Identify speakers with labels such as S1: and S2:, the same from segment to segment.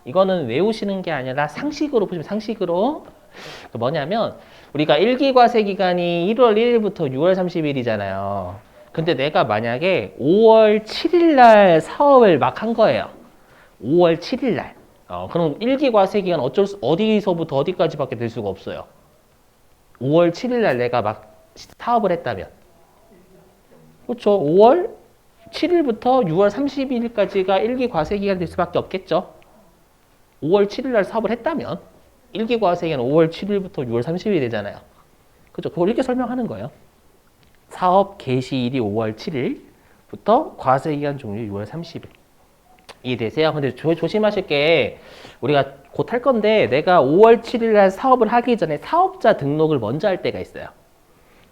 S1: 이거는 외우시는 게 아니라 상식으로 보시면 상식으로 뭐냐면 우리가 일기과세 기간이 1월 1일부터 6월 30일이잖아요. 근데 내가 만약에 5월 7일 날 사업을 막 한 거예요. 5월 7일 날. 그럼 일기과세 기간 어디서부터 어디까지밖에 될 수가 없어요. 5월 7일 날 내가 막 사업을 했다면. 그렇죠. 5월 7일부터 6월 30일까지가 일기과세 기간이 될 수밖에 없겠죠. 5월 7일 날 사업을 했다면 일기과세 기간 5월 7일부터 6월 30일이 되잖아요. 그죠? 그걸 이렇게 설명하는 거예요. 사업 개시일이 5월 7일부터 과세 기간 종료 6월 30일. 이해되세요? 근데 조심하실 게 우리가 곧 할 건데 내가 5월 7일 날 사업을 하기 전에 사업자 등록을 먼저 할 때가 있어요.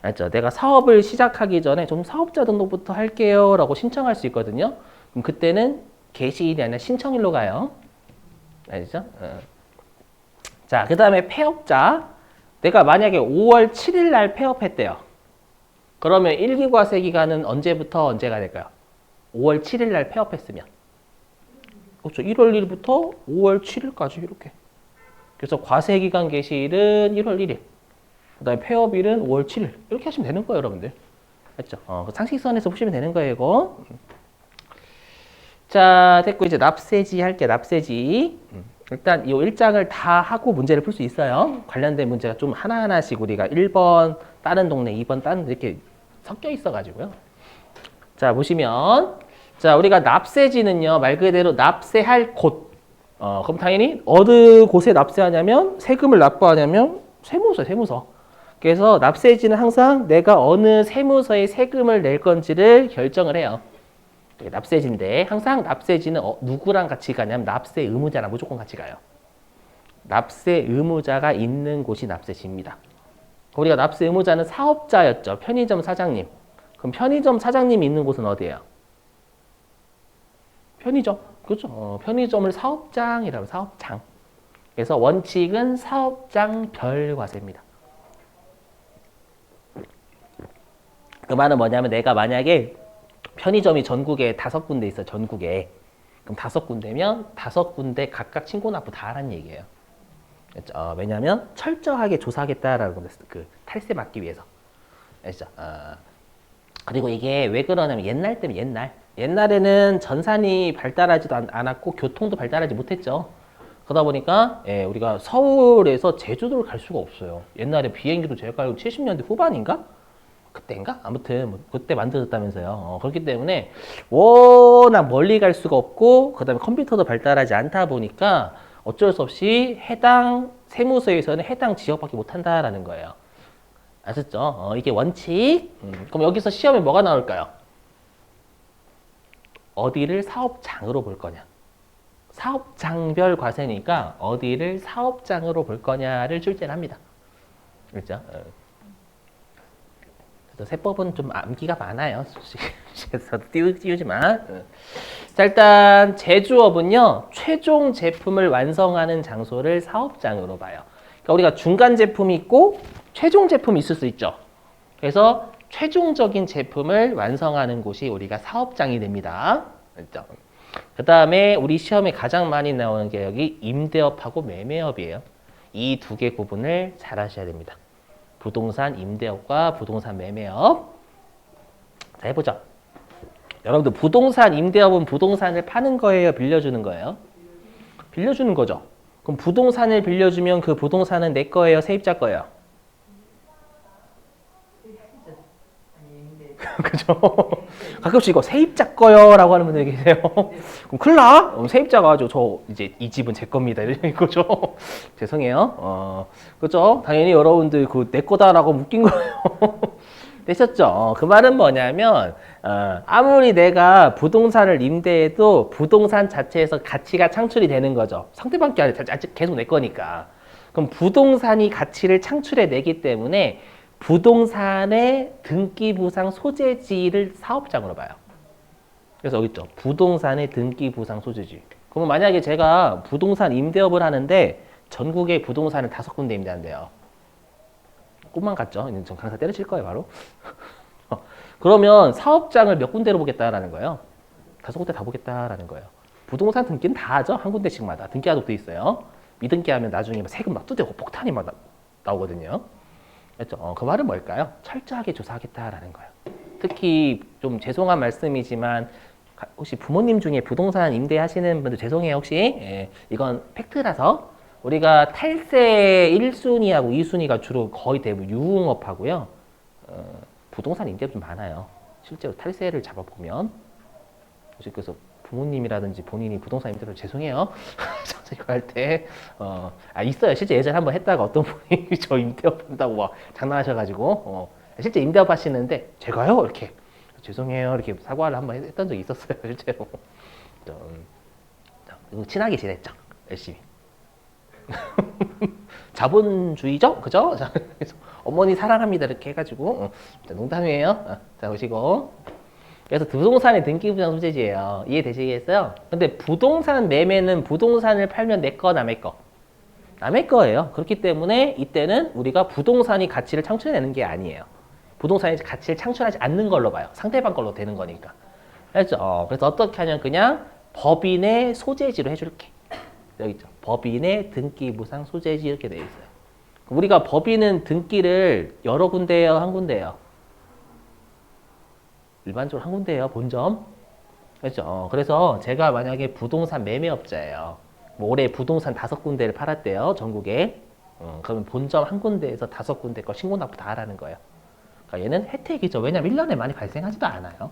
S1: 알죠? 내가 사업을 시작하기 전에 좀 사업자 등록부터 할게요 라고 신청할 수 있거든요. 그럼 그때는 개시일이 아니라 신청일로 가요. 알죠? 자, 그 다음에 폐업자. 내가 만약에 5월 7일 날 폐업했대요. 그러면 일기과세 기간은 언제부터 언제가 될까요? 5월 7일 날 폐업했으면. 그렇죠. 1월 1일부터 5월 7일까지 이렇게. 그래서 과세기간 개시일은 1월 1일. 그 다음에 폐업일은 5월 7일. 이렇게 하시면 되는 거예요, 여러분들. 맞죠? 그 상식선에서 보시면 되는 거예요, 이거. 자, 됐고, 이제 납세지 할게요, 납세지. 일단 이 1장을 다 하고 문제를 풀 수 있어요. 관련된 문제가 좀 하나하나씩 우리가 1번 다른 동네, 2번 다른 데 이렇게 섞여 있어가지고요. 자, 보시면. 자, 우리가 납세지는요, 말 그대로 납세할 곳. 그럼 당연히 어느 곳에 납세하냐면, 세금을 납부하냐면, 세무서, 세무서. 그래서 납세지는 항상 내가 어느 세무서에 세금을 낼 건지를 결정을 해요. 납세지인데, 항상 납세지는 누구랑 같이 가냐면, 납세 의무자랑 무조건 같이 가요. 납세 의무자가 있는 곳이 납세지입니다. 우리가 납세 의무자는 사업자였죠. 편의점 사장님. 그럼 편의점 사장님이 있는 곳은 어디예요? 편의점. 그렇죠. 편의점을 사업장이라고 사업장. 그래서 원칙은 사업장별 과세입니다. 그 말은 뭐냐면 내가 만약에 편의점이 전국에 5군데 있어. 전국에. 그럼 5군데면 5군데 각각 신고납부 다 하라는 얘기예요. 그렇죠? 왜냐하면 철저하게 조사하겠다라는 겁니다. 그 탈세 막기 위해서. 그렇죠? 그리고 이게 왜 그러냐면 옛날 때문에 옛날에는 전산이 발달하지도 않았고 교통도 발달하지 못했죠. 그러다 보니까 우리가 서울에서 제주도를 갈 수가 없어요. 옛날에 비행기도 제가 알고 70년대 후반인가? 그때인가? 아무튼 뭐 그때 만들어졌다면서요. 그렇기 때문에 워낙 멀리 갈 수가 없고 그 다음에 컴퓨터도 발달하지 않다 보니까 어쩔 수 없이 해당 세무서에서는 해당 지역밖에 못한다라는 거예요. 아셨죠? 이게 원칙. 그럼 여기서 시험에 뭐가 나올까요? 어디를 사업장으로 볼 거냐. 사업장별 과세니까 어디를 사업장으로 볼 거냐를 출제를 합니다. 그렇죠? 그래서 세법은 좀 암기가 많아요. 그래서 띄우지만. 자, 일단 제조업은요. 최종 제품을 완성하는 장소를 사업장으로 봐요. 그러니까 우리가 중간 제품이 있고 최종 제품이 있을 수 있죠. 그래서 최종적인 제품을 완성하는 곳이 우리가 사업장이 됩니다. 그렇죠? 그 다음에 우리 시험에 가장 많이 나오는 게 여기 임대업하고 매매업이에요. 이 두 개 구분을 잘 하셔야 됩니다. 부동산 임대업과 부동산 매매업. 자, 해보죠. 여러분들 부동산 임대업은 부동산을 파는 거예요? 빌려주는 거예요? 빌려주는 거죠. 그럼 부동산을 빌려주면 그 부동산은 내 거예요? 세입자 거예요? 그죠? 가끔씩 이거 세입자 거요 라고 하는 분들이 계세요. 그럼 큰일 나? 세입자가 저 이제 이 집은 제 겁니다. 이런 거죠. 죄송해요. 그죠? 당연히 여러분들 그 내 거다라고 묶인 거예요. 되셨죠? 그 말은 뭐냐면 아무리 내가 부동산을 임대해도 부동산 자체에서 가치가 창출이 되는 거죠. 상대방께 아니라 계속 내 거니까. 그럼 부동산이 가치를 창출해내기 때문에 부동산의 등기부상 소재지를 사업장으로 봐요. 그래서 여기 있죠. 부동산의 등기부상 소재지. 그러면 만약에 제가 부동산 임대업을 하는데 전국에 부동산을 5군데 임대한대요. 꿈만 같죠? 이제 전 강사 때려칠 거예요, 바로. 그러면 사업장을 몇 군데로 보겠다라는 거예요? 5군데 다 보겠다라는 거예요. 부동산 등기는 다 하죠. 한 군데씩마다 등기하도록 돼 있어요. 미등기 하면 나중에 세금 막 뚜대고 폭탄이 막 나오거든요. 그렇죠? 그 말은 뭘까요? 철저하게 조사하겠다라는 거예요. 특히 좀 죄송한 말씀이지만 혹시 부모님 중에 부동산 임대하시는 분들 죄송해요. 혹시 이건 팩트라서 우리가 탈세 1순위하고 2순위가 주로 거의 대부분 유흥업하고요. 부동산 임대도 좀 많아요. 실제로 탈세를 잡아보면 그래서 부모님이라든지 본인이 부동산 임대로 죄송해요. 이거 할 때 있어요. 실제 예전에 한번 했다가 어떤 분이 저 임대업 한다고 막 장난하셔가지고 실제 임대업 하시는데 제가요 이렇게 죄송해요 이렇게 사과를 한번 했던 적이 있었어요. 실제로 친하게 지냈죠. 열심히. 자본주의죠? 그죠? 그래서 어머니 사랑합니다 이렇게 해가지고 농담이에요. 자 보시고 그래서 부동산의 등기부정 소재지예요. 이해되시겠어요? 근데 부동산 매매는 부동산을 팔면 내 거 남의 거 남의 거예요. 그렇기 때문에 이때는 우리가 부동산이 가치를 창출해내는 게 아니에요. 부동산이 가치를 창출하지 않는 걸로 봐요. 상대방 걸로 되는 거니까. 알죠? 그래서 어떻게 하냐면 그냥 법인의 소재지로 해줄게. 여기 있죠. 법인의 등기부상 소재지 이렇게 되어 있어요. 우리가 법인은 등기를 여러 군데예요, 한 군데예요? 일반적으로 한 군데예요, 본점. 그렇죠. 그래서 제가 만약에 부동산 매매업자예요. 뭐 올해 부동산 5군데를 팔았대요, 전국에. 그러면 본점 한 군데에서 5군데 거 신고납부 다 하라는 거예요. 그러니까 얘는 혜택이죠. 왜냐면 1년에 많이 발생하지도 않아요.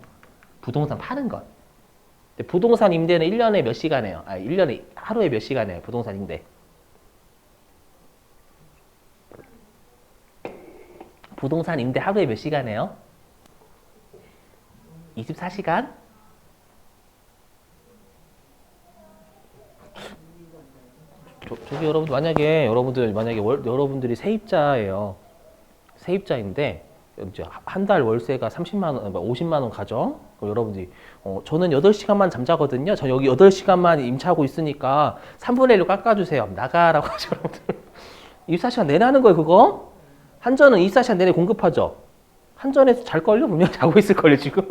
S1: 부동산 파는 건. 근데 부동산 임대는 1년에 몇 시간 해요? 1년에 하루에 몇 시간 해요? 부동산 임대. 부동산 임대 하루에 몇 시간 해요? 24시간? 저기 여러분 만약에 여러분들이 세입자예요. 세입자인데 이제 한 달 월세가 30만 원, 50만 원 가죠. 그럼 여러분들이 저는 8시간만 잠자거든요. 저 여기 8시간만 임차하고 있으니까 3분의 1로 깎아주세요. 나가라고 하죠, 여러분들. 24시간 내내 하는 거예요, 그거? 한전은 24시간 내내 공급하죠. 한전에서 잘걸요? 분명히 자고 있을걸요, 지금?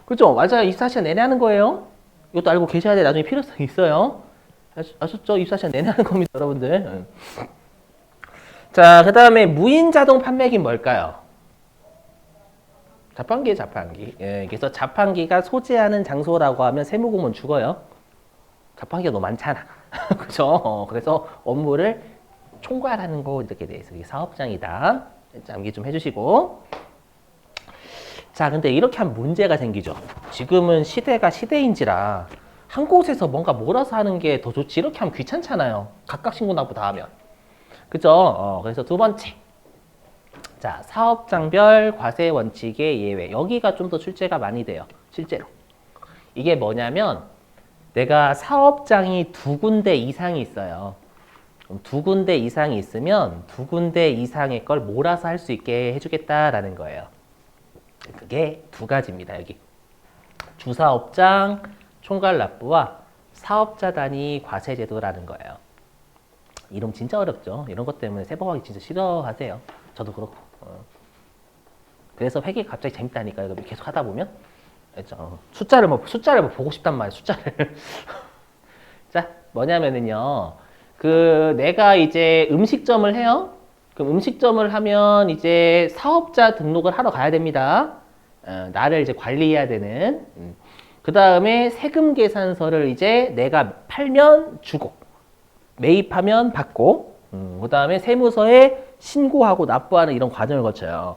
S1: 그죠? 맞아요. 24시간 내내 하는 거예요. 이것도 알고 계셔야 돼. 나중에 필요성이 있어요. 아셨죠? 24시간 내내 하는 겁니다, 여러분들. 자, 그 다음에 무인 자동 판매기는 뭘까요? 자판기예요, 자판기. 예, 그래서 자판기가 소재하는 장소라고 하면 세무공무원 죽어요. 자판기가 너무 많잖아. 그죠? 그래서 업무를 총괄하는 거 이렇게 돼 있어요. 사업장이다. 암기 좀 해주시고. 자, 근데 이렇게 하면 문제가 생기죠. 지금은 시대가 시대인지라 한 곳에서 뭔가 몰아서 하는 게 더 좋지. 이렇게 하면 귀찮잖아요. 각각 신고납부 다 하면. 그죠? 그래서 두 번째. 자, 사업장별 과세 원칙의 예외. 여기가 좀 더 출제가 많이 돼요. 실제로. 이게 뭐냐면 내가 사업장이 2군데 이상이 있어요. 2군데 이상이 있으면 2군데 이상의 걸 몰아서 할 수 있게 해주겠다라는 거예요. 그게 2가지입니다. 여기. 주사업장 총괄납부와 사업자 단위 과세제도라는 거예요. 이름 진짜 어렵죠. 이런 것 때문에 세법하기 진짜 싫어하세요. 저도 그렇고. 그래서 회계 갑자기 재밌다니까요. 계속 하다 보면. 그렇죠. 숫자를 보고 싶단 말이에요. 숫자를. 자, 뭐냐면은요. 내가 이제 음식점을 해요. 그럼 음식점을 하면 이제 사업자 등록을 하러 가야 됩니다. 나를 이제 관리해야 되는. 그 다음에 세금 계산서를 이제 내가 팔면 주고, 매입하면 받고, 그 다음에 세무서에 신고하고 납부하는 이런 과정을 거쳐요.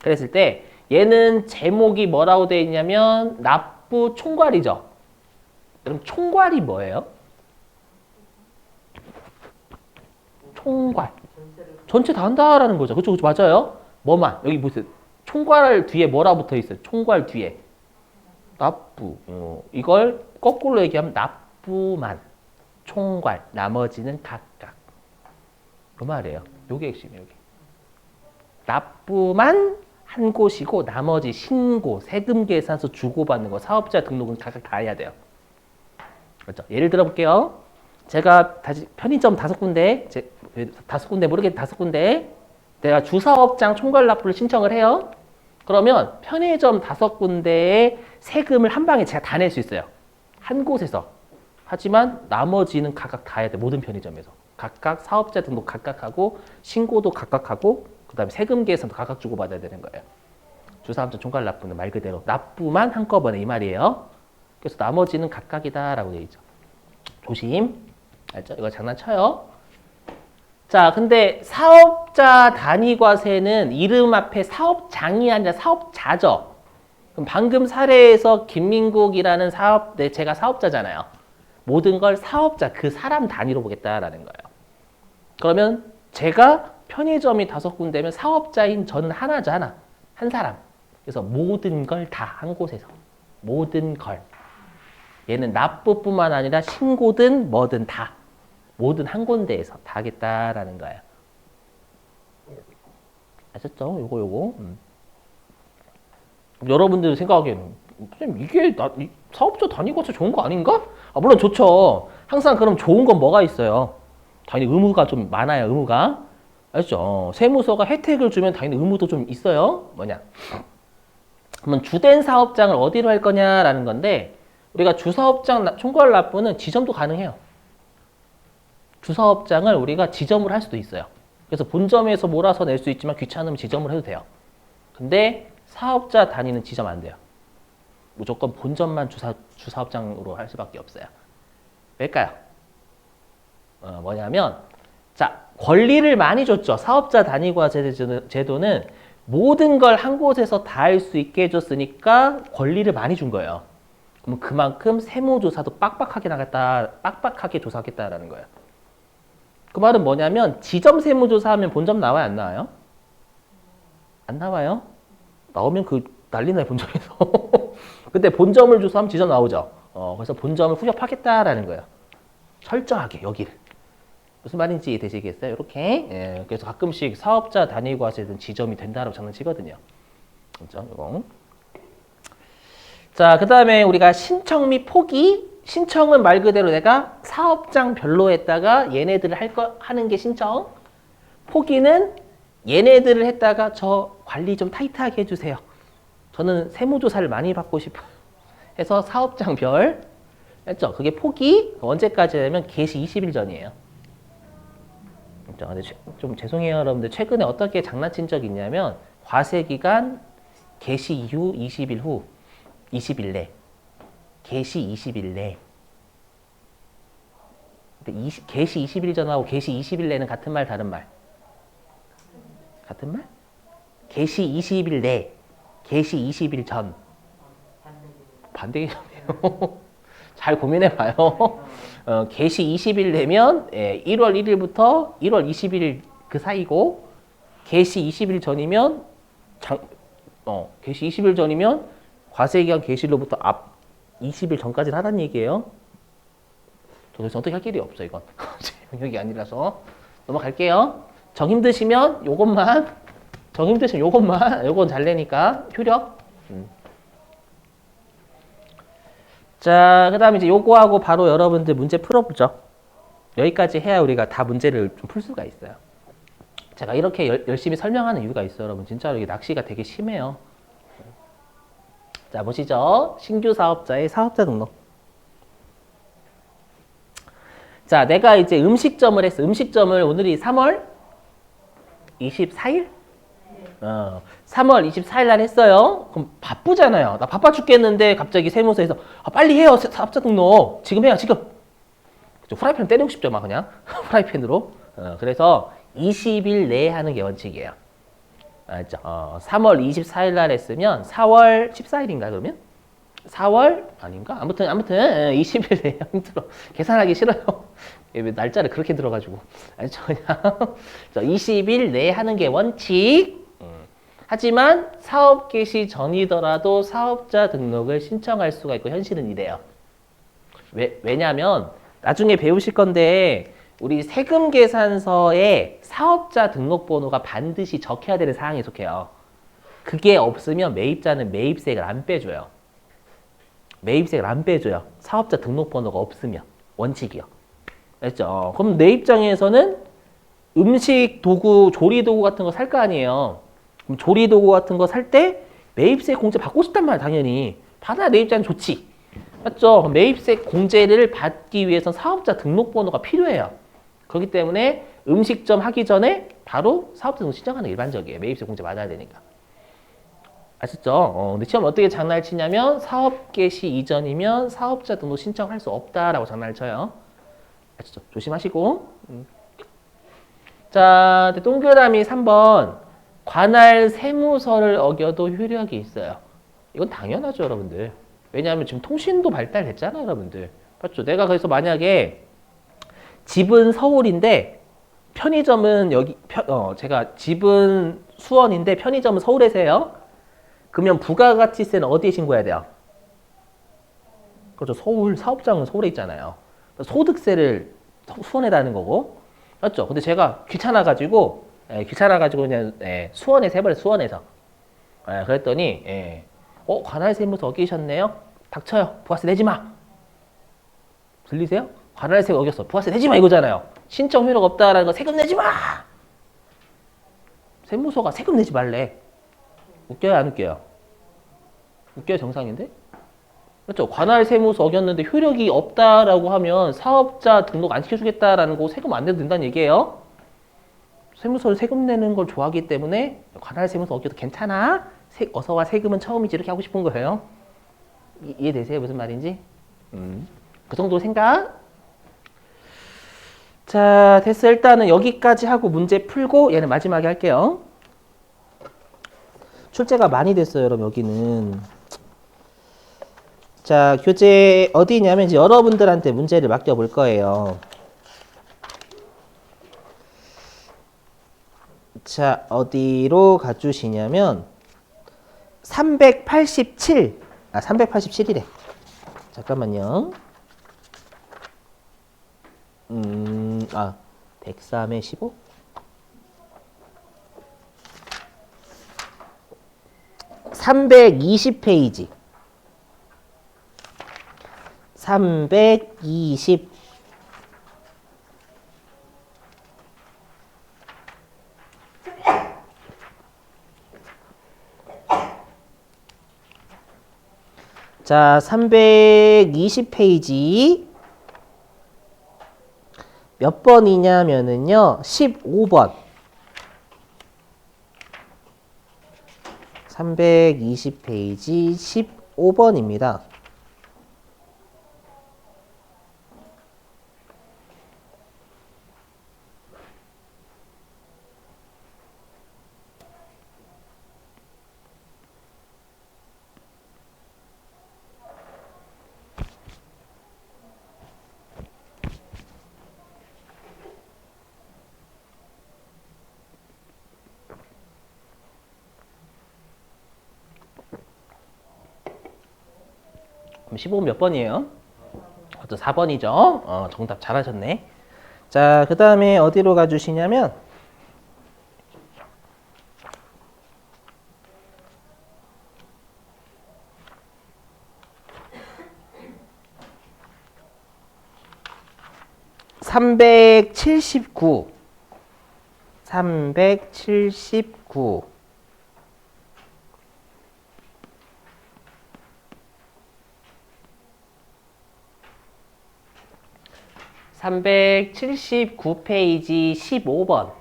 S1: 그랬을 때 얘는 제목이 뭐라고 되어 있냐면 납부 총괄이죠. 그럼 총괄이 뭐예요? 총괄. 전체 다 한다라는 거죠. 그쵸, 그쵸, 맞아요. 뭐만. 여기 보세요. 총괄 뒤에 뭐라 붙어 있어요? 총괄 뒤에. 납부. 이걸 거꾸로 얘기하면 납부만. 총괄. 나머지는 각각. 그 말이에요. 요게 핵심이에요, 여기. 납부만 한 곳이고 나머지 신고, 세금 계산서 주고받는 거, 사업자 등록은 각각 다 해야 돼요. 그렇죠? 예를 들어 볼게요. 제가 다시 편의점 5군데, 5군데 모르겠는데 5군데 내가 주사업장 총괄납부를 신청을 해요. 그러면 편의점 5군데의 세금을 한 방에 제가 다 낼 수 있어요. 한 곳에서. 하지만 나머지는 각각 다 해야 돼. 모든 편의점에서. 각각 사업자 등록 각각 하고 신고도 각각 하고 그다음에 세금 계산도 각각 주고받아야 되는 거예요. 주사업자 총괄 납부는 말 그대로 납부만 한꺼번에 이 말이에요. 그래서 나머지는 각각이다라고 되어 있죠. 조심. 알죠? 이거 장난쳐요. 자, 근데 사업자 단위과세는 이름 앞에 사업장이 아니라 사업자죠. 그럼 방금 사례에서 김민국이라는 제가 사업자잖아요. 모든 걸 사업자, 그 사람 단위로 보겠다라는 거예요. 그러면 제가 편의점이 5군데면 사업자인 저는 하나죠, 하나. 한 사람. 그래서 모든 걸 다 한 곳에서. 모든 걸. 얘는 납부뿐만 아니라 신고든 뭐든 다. 모든 한 군데에서 다 하겠다라는 거예요. 아셨죠? 요거. 여러분들 생각하기에는 선생님 이게 사업자 단위과세 좋은 거 아닌가? 물론 좋죠. 항상 그럼 좋은 건 뭐가 있어요? 당연히 의무가 좀 많아요. 의무가. 알죠? 세무서가 혜택을 주면 당연히 의무도 좀 있어요. 뭐냐? 그러면 주된 사업장을 어디로 할 거냐라는 건데 우리가 주사업장 총괄 납부는 지점도 가능해요. 주사업장을 우리가 지점으로 할 수도 있어요. 그래서 본점에서 몰아서 낼 수 있지만 귀찮으면 지점으로 해도 돼요. 근데 사업자 단위는 지점 안 돼요. 무조건 본점만 주사업장으로 할 수밖에 없어요. 왜일까요? 뭐냐면 자 권리를 많이 줬죠. 사업자 단위과세 제도는 모든 걸 한 곳에서 다 할 수 있게 해줬으니까 권리를 많이 준 거예요. 그럼 그만큼 세무조사도 빡빡하게 조사하겠다라는 거예요. 그 말은 뭐냐면 지점 세무조사하면 본점 나와요? 안 나와요? 안 나와요? 나오면 그 난리나요 본점에서. 근데 본점을 조사하면 지점 나오죠. 그래서 본점을 후협하겠다라는 거예요. 철저하게 여기를. 무슨 말인지 되시겠어요? 이렇게. 예, 그래서 가끔씩 사업자 단위과세는 지점이 된다라고 장난치거든요. 그렇죠? 이거. 자, 그 다음에 우리가 신청 및 포기. 신청은 말 그대로 내가 사업장별로 했다가 얘네들을 하는 게 신청. 포기는 얘네들을 했다가 저 관리 좀 타이트하게 해주세요. 저는 세무조사를 많이 받고 싶어요. 해서 사업장별. 했죠? 그게 포기. 언제까지냐면 개시 20일 전이에요. 근데 좀 죄송해요 여러분들. 최근에 어떻게 장난친 적이 있냐면 과세기간 개시 이후 20일 후 20일 내 개시 20일 내 개시 20일 전하고 개시 20일 내는 같은 말 다른 말? 같은 말? 개시 20일 내 개시 20일 전 반대 개념이에요. 잘 고민해봐요. 개시 20일 내면 1월 1일부터 1월 20일 그 사이고 개시 20일 전이면 개시 20일 전이면 과세기간 개시일로부터 앞 20일 전까지는 하라는 얘기예요. 도대체 어떻게 할 길이 없어 이건. 제 영역이 아니라서 넘어갈게요. 정 힘드시면 요것만 요건 잘 내니까 효력. 자, 그 다음에 이제 요거하고 바로 여러분들 문제 풀어보죠. 여기까지 해야 우리가 다 문제를 좀 풀 수가 있어요. 제가 이렇게 열심히 설명하는 이유가 있어요, 여러분. 진짜로 이게 낚시가 되게 심해요. 자, 보시죠. 신규 사업자의 사업자 등록. 자, 내가 이제 음식점을 했어. 음식점을 오늘이 3월 24일? 3월 24일 날 했어요. 그럼 바쁘잖아요. 나 바빠 죽겠는데 갑자기 세무서에서 빨리 해요. 사업자 등록. 지금 해요. 지금. 후라이팬 때리고 싶죠. 막 그냥. 후라이팬으로. 그래서 20일 내에 하는 게 원칙이에요. 알죠? 3월 24일 날 했으면 4월 14일인가 그러면? 4월 아닌가? 아무튼 20일 내에 힘들어. 계산하기 싫어요. 날짜를 그렇게 들어가지고. 알죠? 그냥 20일 내에 하는 게 원칙. 하지만 사업 개시 전이더라도 사업자 등록을 신청할 수가 있고 현실은 이래요. 왜냐하면 나중에 배우실 건데 우리 세금 계산서에 사업자 등록번호가 반드시 적혀야 되는 사항에 속해요. 그게 없으면 매입자는 매입세액을 안 빼줘요. 매입세액을 안 빼줘요. 사업자 등록번호가 없으면. 원칙이요. 알죠? 그럼 내 입장에서는 음식 도구, 조리 도구 같은 거 살 거 아니에요. 그럼 조리 도구 같은 거 살 때 매입세 공제 받고 싶단 말이야, 당연히. 받아야 내 입장은 좋지. 맞죠? 매입세 공제를 받기 위해선 사업자 등록번호가 필요해요. 그렇기 때문에 음식점 하기 전에 바로 사업자 등록 신청하는 게 일반적이에요. 매입세 공제 받아야 되니까. 아셨죠? 근데 시험 어떻게 장난을 치냐면 사업 개시 이전이면 사업자 등록 신청할 수 없다라고 장난을 쳐요. 아시죠? 조심하시고. 자, 동그라미 3번. 관할 세무서를 어겨도 효력이 있어요. 이건 당연하죠, 여러분들. 왜냐하면 지금 통신도 발달됐잖아요, 여러분들. 맞죠? 내가 그래서 만약에 집은 서울인데 편의점은 여기, 제가 집은 수원인데 편의점은 서울에서요. 그러면 부가가치세는 어디에 신고해야 돼요? 그렇죠. 서울, 사업장은 서울에 있잖아요. 소득세를 수원에다 하는 거고. 맞죠? 근데 제가 귀찮아가지고 그냥 수원에서 해버려요. 수원에서. 그랬더니 관할세무서 어기셨네요? 닥쳐요. 부가세 내지 마. 들리세요? 관할세 어겼어. 부가세 내지 마 이거잖아요. 신청 효력 없다라는 거 세금 내지 마. 세무서가 세금 내지 말래. 웃겨요, 안 웃겨요? 웃겨요, 정상인데? 그렇죠. 관할 세무서 어겼는데 효력이 없다라고 하면 사업자 등록 안 시켜주겠다라는 거 세금 안 내도 된다는 얘기예요. 세무서를 세금 내는 걸 좋아하기 때문에 관할 세무서 어겨도 괜찮아. 어서와 세금은 처음이지 이렇게 하고 싶은 거예요. 이해되세요? 무슨 말인지? 그 정도 생각? 자, 됐어. 일단은 여기까지 하고 문제 풀고 얘는 마지막에 할게요. 출제가 많이 됐어요, 여러분. 여기는. 자, 교재 어디냐면 이제 여러분들한테 문제를 맡겨볼 거예요. 자, 어디로 가주시냐면 387이래. 잠깐만요. 103에 15? 320페이지. 320. 자, 320페이지. 몇 번이냐면은요, 15번. 320페이지 15번입니다. 그럼 15번 몇 번이에요? 4번이죠. 정답 잘하셨네. 자, 그 다음에 어디로 가주시냐면 379. 379. 379페이지 15번.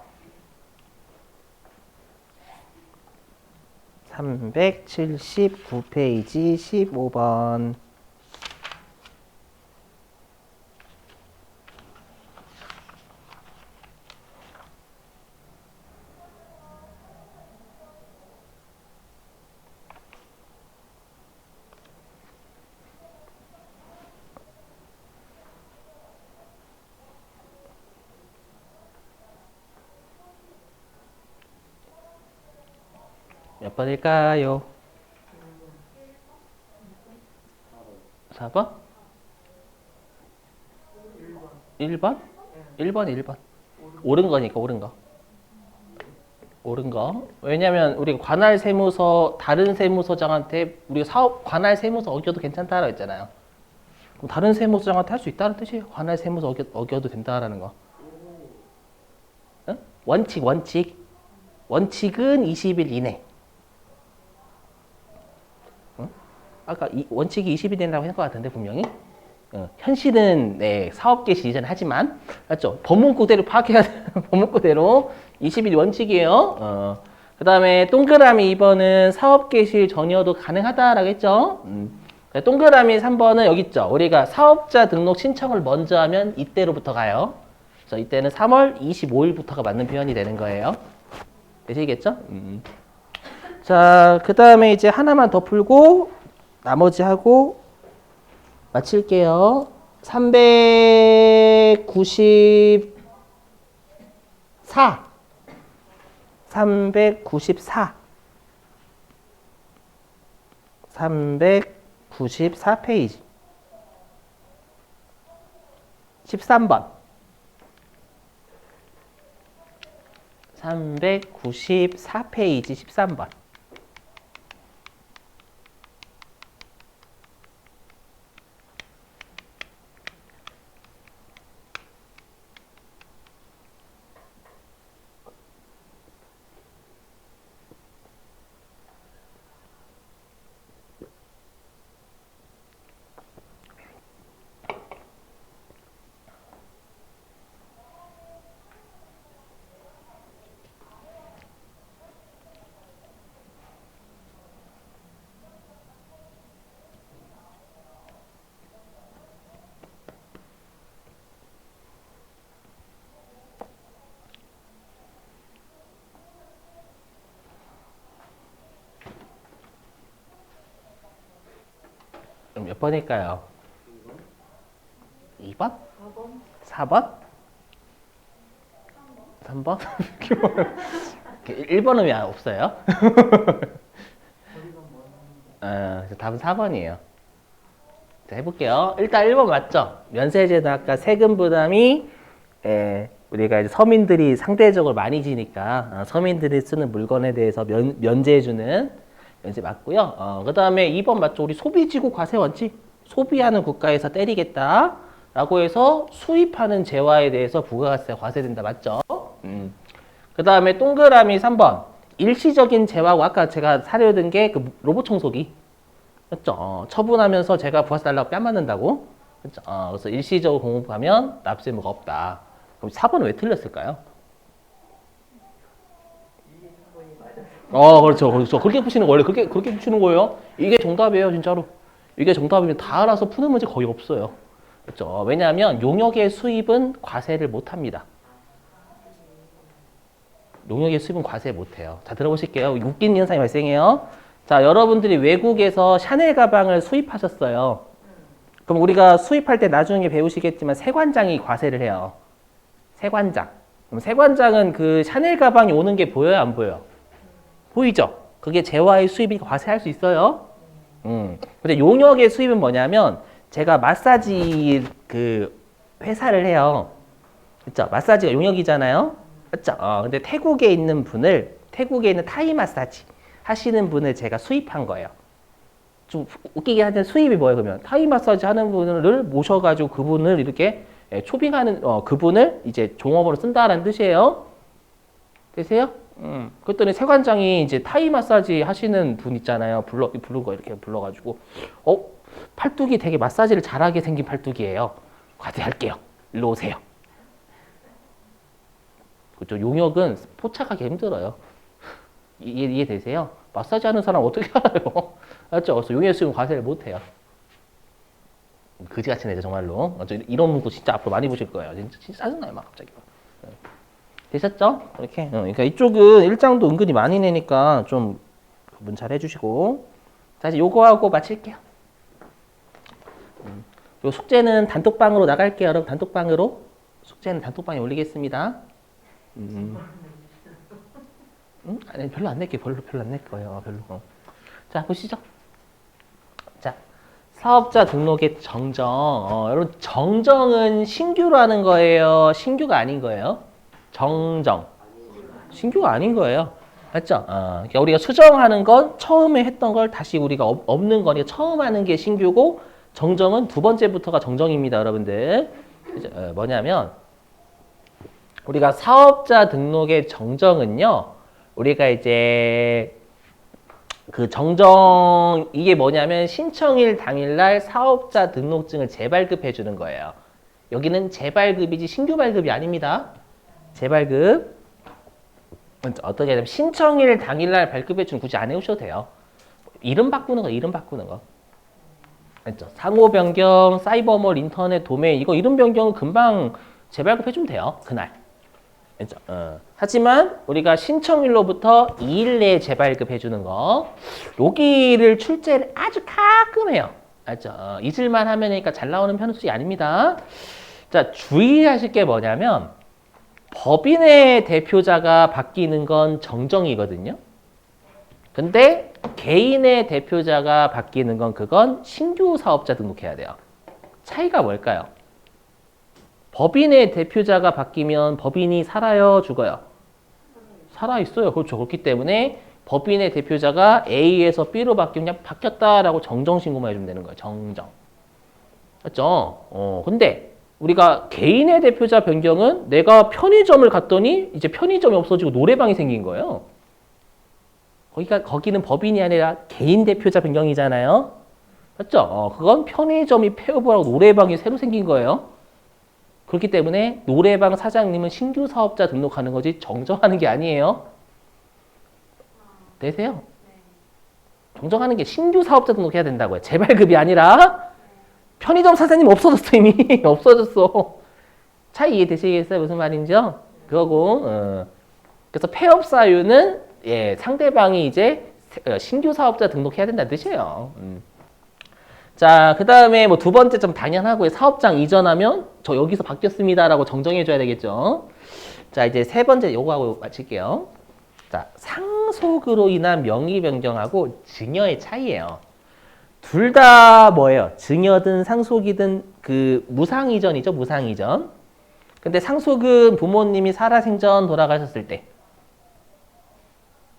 S1: 379페이지 15번. 몇 번일까요? 4번? 1번? 1번, 1번. 옳은 거니까, 옳은 거. 옳은 거. 왜냐면, 우리가 관할 세무서, 다른 세무서장한테, 우리가 관할 세무서 어겨도 괜찮다라고 했잖아요. 그럼 다른 세무서장한테 할 수 있다는 뜻이에요. 관할 세무서 어겨도 된다라는 거. 응? 원칙. 원칙은 20일 이내. 아까 원칙이 20이 된다고 했던 것 같은데 분명히. 현실은 네, 사업 개시 이전 하지만 맞죠? 법문구대로 파악해야 돼요. 법문구대로 20일 원칙이에요. 그 다음에 동그라미 2번은 사업 개시 전혀도 가능하다라고 했죠. 동그라미 3번은 여기 있죠. 우리가 사업자 등록 신청을 먼저 하면 이때로부터 가요. 그래서 이때는 3월 25일부터가 맞는 표현이 되는 거예요. 되시겠죠? 자, 그 다음에 이제 하나만 더 풀고 나머지 하고 마칠게요. 394. 394 페이지. 13번. 394 페이지 13번. 그럼 몇 번일까요? 2번? 4번? 3번? 1번은 왜 없어요? 답은 4번이에요. 자, 해볼게요. 일단 1번 맞죠? 면세제도 아까 세금 부담이 우리가 이제 서민들이 상대적으로 많이 지니까 서민들이 쓰는 물건에 대해서 면제해주는 면제 맞고요. 그 다음에 2번 맞죠? 우리 소비지구 과세 원칙. 소비하는 국가에서 때리겠다. 라고 해서 수입하는 재화에 대해서 부가가세가 과세된다. 맞죠? 그 다음에 동그라미 3번. 일시적인 재화고 아까 제가 사려 든 게 그 로봇 청소기. 맞죠? 처분하면서 제가 부가세 달라고 뺨 맞는다고. 그렇죠? 그래서 일시적으로 공급하면 납세 의무가 없다. 그럼 4번은 왜 틀렸을까요? 그렇죠. 그렇죠. 그렇게 푸시는 거예요. 그렇게 푸시는 거예요. 이게 정답이에요, 진짜로. 이게 정답이면 다 알아서 푸는 문제 거의 없어요. 그렇죠. 왜냐하면 용역의 수입은 과세를 못 합니다. 용역의 수입은 과세 못 해요. 자, 들어보실게요. 웃긴 현상이 발생해요. 자, 여러분들이 외국에서 샤넬 가방을 수입하셨어요. 그럼 우리가 수입할 때 나중에 배우시겠지만 세관장이 과세를 해요. 세관장. 그럼 세관장은 그 샤넬 가방이 오는 게 보여요, 안 보여요? 보이죠? 그게 재화의 수입이 과세할 수 있어요. 근데 용역의 수입은 뭐냐면 제가 마사지 그 회사를 해요. 그렇죠? 마사지가 용역이잖아요. 그렇죠? 근데 태국에 있는 타이 마사지 하시는 분을 제가 수입한 거예요. 좀 웃기게 하는 수입이 뭐예요? 그러면 타이 마사지 하는 분을 모셔가지고 그분을 이렇게 초빙하는 그분을 이제 종업원으로 쓴다라는 뜻이에요. 되세요? 그랬더니 세관장이 이제 타이 마사지 하시는 분 있잖아요. 부르고 이렇게 불러가지고 팔뚝이 되게 마사지를 잘하게 생긴 팔뚝이에요. 과세할게요. 일로 오세요. 그렇죠. 용역은 포착하기 힘들어요. 이해되세요? 마사지 하는 사람 어떻게 알아요? 맞죠? 그래서 용역 수입은 과세를 못 해요. 그지같은 애죠, 정말로. 이런 문구 진짜 앞으로 많이 보실 거예요. 진짜 짜증나요, 막 갑자기. 되셨죠? 이렇게. 그러니까 이쪽은 1장도 은근히 많이 내니까 좀 구분 잘 해주시고. 자, 이제 요거 하고 마칠게요. 요 숙제는 단톡방으로 나갈게요, 여러분. 단톡방으로. 숙제는 단톡방에 올리겠습니다. 아니, 별로 안 낼게요. 별로 안 낼 거예요. 별로. 자, 보시죠. 자, 사업자 등록의 정정. 여러분, 정정은 신규로 하는 거예요? 신규가 아닌 거예요? 정정. 신규가 아닌 거예요. 맞죠? 그러니까 우리가 수정하는 건 처음에 했던 걸 다시 우리가 없는 거니까 처음 하는 게 신규고 정정은 두 번째부터가 정정입니다, 여러분들. 뭐냐면 우리가 사업자 등록의 정정은요. 우리가 이제 그 정정 이게 뭐냐면 신청일 당일날 사업자 등록증을 재발급해 주는 거예요. 여기는 재발급이지 신규 발급이 아닙니다. 재발급. 어떻게 하냐면 신청일 당일날 발급해 주는 굳이 안 해오셔도 돼요. 이름 바꾸는 거, 이름 바꾸는 거. 그렇죠? 상호 변경, 사이버몰, 인터넷, 도메인 이거 이름 변경은 금방 재발급해 주면 돼요. 그날. 그렇죠? 하지만 우리가 신청일로부터 2일 내에 재발급 해주는 거 여기를 출제를 아주 가끔 해요. 알죠? 잊을만 하면이니까 잘 나오는 편수이 아닙니다. 자, 주의하실 게 뭐냐면 법인의 대표자가 바뀌는 건 정정이거든요. 근데 개인의 대표자가 바뀌는 건 그건 신규 사업자 등록해야 돼요. 차이가 뭘까요? 법인의 대표자가 바뀌면 법인이 살아요, 죽어요? 살아있어요. 그렇죠. 그렇기 때문에 법인의 대표자가 A에서 B로 바뀌면 그냥 바뀌었다라고 정정신고만 해주면 되는 거예요. 정정. 맞죠? 근데 우리가 개인의 대표자 변경은 내가 편의점을 갔더니 이제 편의점이 없어지고 노래방이 생긴 거예요. 거기는 법인이 아니라 개인 대표자 변경이잖아요. 맞죠? 그건 편의점이 폐업하고 노래방이 새로 생긴 거예요. 그렇기 때문에 노래방 사장님은 신규 사업자 등록하는 거지 정정하는 게 아니에요. 되세요? 정정하는 게 신규 사업자 등록해야 된다고요. 재발급이 아니라 편의점 사장님 없어졌어 이미. 없어졌어. 차이 이해되시겠어요? 무슨 말인지요? 그거고 그래서 폐업 사유는 상대방이 이제 신규 사업자 등록해야 된다는 뜻이에요. 자, 그 다음에 뭐 두 번째 좀 당연하고요. 사업장 이전하면 저 여기서 바뀌었습니다라고 정정해줘야 되겠죠. 자, 이제 세 번째 요거하고 마칠게요. 자, 상속으로 인한 명의 변경하고 증여의 차이예요. 둘 다 뭐예요? 증여든 상속이든 그 무상 이전이죠. 무상 이전. 근데 상속은 부모님이 살아생전 돌아가셨을 때.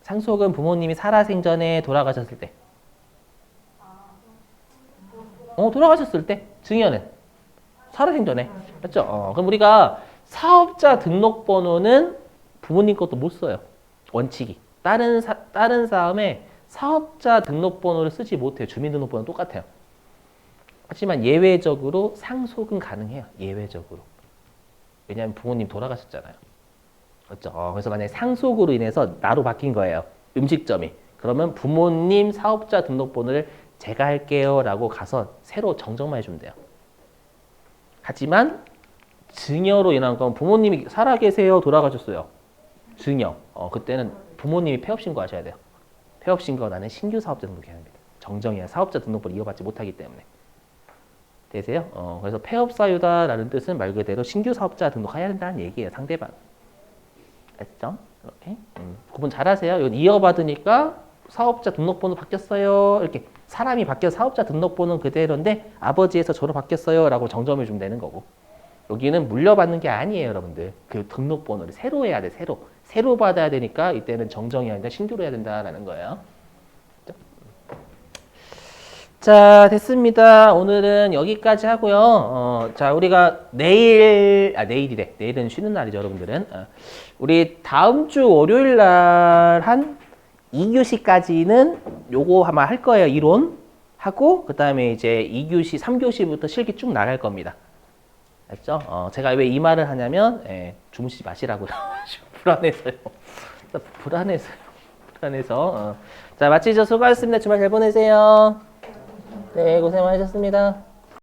S1: 상속은 부모님이 살아생전에 돌아가셨을 때. 돌아가셨을 때. 증여는 살아생전에. 맞죠? 그럼 우리가 사업자 등록번호는 부모님 것도 못 써요. 원칙이. 다른 사업에 사업자 등록번호를 쓰지 못해요. 주민등록번호 똑같아요. 하지만 예외적으로 상속은 가능해요. 예외적으로. 왜냐하면 부모님 돌아가셨잖아요. 그렇죠? 그래서 만약에 상속으로 인해서 나로 바뀐 거예요. 음식점이. 그러면 부모님 사업자 등록번호를 제가 할게요 라고 가서 새로 정정만 해주면 돼요. 하지만 증여로 인한 건 부모님이 살아계세요, 돌아가셨어요. 증여. 그때는 부모님이 폐업신고 하셔야 돼요. 폐업신고 나는 신규 사업자 등록해야 합니다. 정정이야. 사업자 등록번호 이어받지 못하기 때문에. 되세요? 그래서 폐업 사유다라는 뜻은 말 그대로 신규 사업자 등록해야 된다는 얘기예요. 상대방. 알죠? 이렇게. 구분 잘하세요. 이건 이어받으니까 사업자 등록번호 바뀌었어요. 이렇게 사람이 바뀌어서 사업자 등록번호는 그대로인데 아버지에서 저로 바뀌었어요. 라고 정정해 주면 되는 거고. 여기는 물려받는 게 아니에요, 여러분들. 그 등록번호를 새로 해야 돼, 새로. 새로 받아야 되니까 이때는 정정이 아니라 신규로 해야 된다라는 거예요. 자, 됐습니다. 오늘은 여기까지 하고요. 자, 우리가 내일이래. 내일은 쉬는 날이죠, 여러분들은. 우리 다음 주 월요일 날 한 2교시까지는 요거 아마 할 거예요, 이론. 하고, 그 다음에 이제 2교시, 3교시부터 실기 쭉 나갈 겁니다. 알죠? 제가 왜 이 말을 하냐면, 주무시지 마시라고요. 불안해서요. 불안해서. 자, 마치죠. 수고하셨습니다. 주말 잘 보내세요. 네, 고생 많으셨습니다.